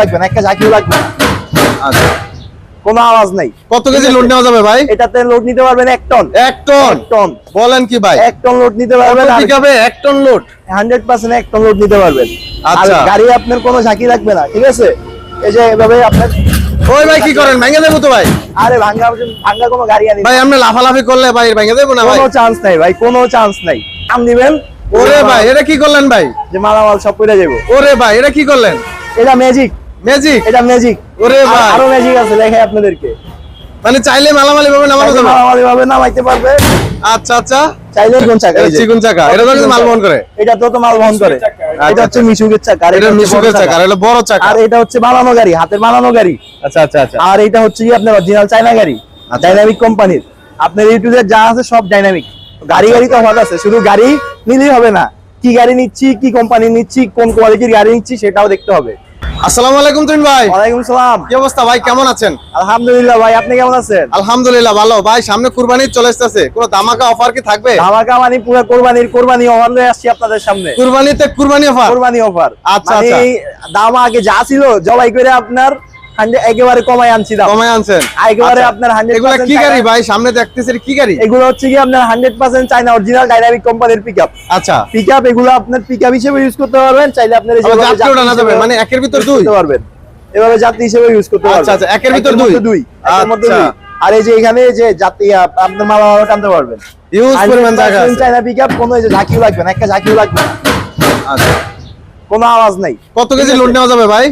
লাগবে না, একটা ঝাঁকিও লাগবে না। আচ্ছা, কোনো আওয়াজ নাই। কত কেজি লোড নেওয়া যাবে ভাই? এটাতে লোড নিতে পারবেন 1 টন। 1 টন? 1 টন বলেন কি ভাই? 1 টন লোড নিতে পারবেন। কত পিকআপে 1 টন লোড? 100% 1 টন লোড নিতে পারবেন। আর আচ্ছা, গাড়ি আপনার কোনো ঝাঁকি লাগবে না, ঠিক আছে? এই যে এভাবে আপনার ওই ভাই কি করেন, ভেঙে দেবো তো ভাই? আরে ভাঙা কোনো গাড়ি আনি ভাই আপনি লাফালাফি করলে ভাই ভেঙে দেবো না ভাই? কোনো চান্স নাই ভাই, কোনো চান্স নাই। নাম দিবেন। ওরে ভাই এটা কি করলেন ভাই? যে মালামাল সব পড়ে যাবে। ওরে ভাই এটা কি করলেন? এটা ম্যাজিক, ম্যাজিক? এটা ম্যাজিক। ওরে ভাই আরো ম্যাজিক আছে, দেখাই আপনাদেরকে। মানে চাইলে মালামালি ভাবে নামানো যাবে? মালামাল এভাবে নামাইতে পারবে। আচ্ছা আচ্ছা, চাইলে কোন চাকা? এটা চিকন চাকা, এটা তো মাল বহন করে। এটা তো মাল বহন করে। এটা হচ্ছে মিশুকের চাকা, আর এটা মিশুকের চাকা, আর এটা বড় চাকা। আর এটা হচ্ছে বানানো গাড়ি, হাতের বানানো গাড়ি। আচ্ছা আচ্ছা আচ্ছা। আর এটা হচ্ছে কি আপনার অরিজিনাল চায়না গাড়ি, ডাইনামিক কোম্পানির। আপনার ইউটিউবে যা আছে সব ডাইনামিক। গাড়ি তো হওয়া আছে, শুধু গাড়ি নিলেই হবে না, কি গাড়ি নিচ্ছি, কি কোম্পানি নিচ্ছি, কোন কোয়ালিটির গাড়ি নিচ্ছি সেটাও দেখতে হবে। আসসালামু আলাইকুম তুমিন ভাই। ওয়ালাইকুম সালাম। কি অবস্থা ভাই, কেমন আছেন? আলহামদুলিল্লাহ ভাই, আপনি কেমন আছেন? আলহামদুলিল্লাহ ভালো ভাই। সামনে কুরবানি চলে আসছে, কোনো ধামাকা অফার কি থাকবে? ধামাকা মানে পুরো কোরবানি অফার লয়ে আসছি আপনাদের সামনে। কুরবানিতে কুরবানি অফার? কোরবানি অফার। আচ্ছা মানে আচ্ছা, দাম আগে যা ছিল জবাই করে আপনার একেবারে কমায় আনছি দাম। কমায় আনছেন একেবারে আচ্ছা, আপনার 100%। এগুলা কি গাড়ি ভাই সামনে দেখতেছি, কি গাড়ি এগুলো হচ্ছে কি আপনার 100% চায়না অরিজিনাল ডাইনামিক কোম্পানির পিকআপ। আচ্ছা, পিকআপ এগুলো আপনার পিকআপ হিসেবে ইউজ করতে পারবেন, চাইলে আপনার এই আবার যাত্রী ওঠানো যাবে, মানে একের ভিতর দুই করতে পারবেন, এভাবে যাত্রী হিসেবে ইউজ করতে পারবেন। আচ্ছা আচ্ছা, একের ভিতর দুই। একের মধ্যে আচ্ছা, দুই। আর এই যে এখানে যে যাত্রী আপনার মাল টানতে পারবেন, ইউজ পরিমাণ জায়গা আছে। চায়না পিকআপ, কোনো এই যে ঝাঁকিও লাগবে না, একটা ঝাঁকিও লাগবে না। আচ্ছা, কোনো আওয়াজ নাই। কত কেজি লোড নেওয়া যাবে ভাই?